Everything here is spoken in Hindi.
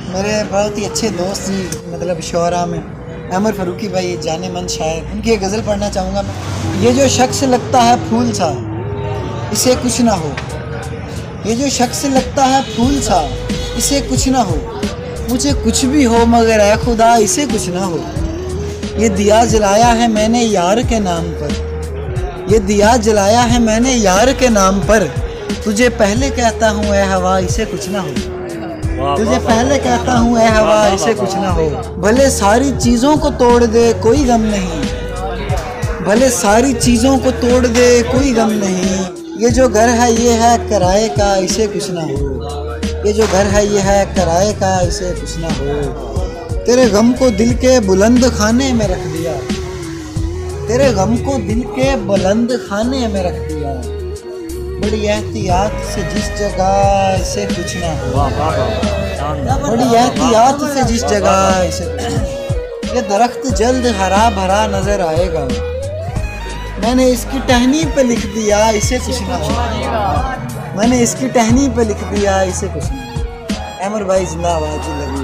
मेरे बहुत ही अच्छे दोस्त जी, मतलब शोरा में अमर फ़ारूकी भाई, जाने मन शायर, उनकी एक गज़ल पढ़ना चाहूँगा मैं। ये जो शख्स लगता है फूल सा, इसे कुछ ना हो। ये जो शख्स लगता है फूल सा, इसे कुछ ना हो। मुझे कुछ भी हो मगर ऐ खुदा इसे कुछ ना हो। ये दिया जलाया है मैंने यार के नाम पर, ये दिया जलाया है मैंने यार के नाम पर। तुझे पहले कहता हूँ ए हवा इसे कुछ ना हो। तुझे पहले कहता हूँ ए हवा इसे कुछ ना हो। भले सारी चीज़ों को तोड़ दे कोई गम नहीं, भले सारी चीज़ों को तोड़ दे कोई गम नहीं। ये जो घर है ये है किराए का इसे कुछ ना हो। ये जो घर है ये है किराए का इसे कुछ ना हो। तेरे गम को दिल के बुलंद खाने में रख दिया, तेरे गम को दिल के बुलंद खाने में रख दिया। बड़ी एहतियात से जिस जगह इसे कुछ ना हो, बड़ी एहतियात से जिस जगह इसे। ये दरख्त जल्द हरा भरा नजर आएगा, मैंने इसकी टहनी पे लिख दिया इसे कुछ ना हो। मैंने इसकी टहनी पे लिख दिया इसे कुछ ना हो। अमर भाई जिंदाबाद।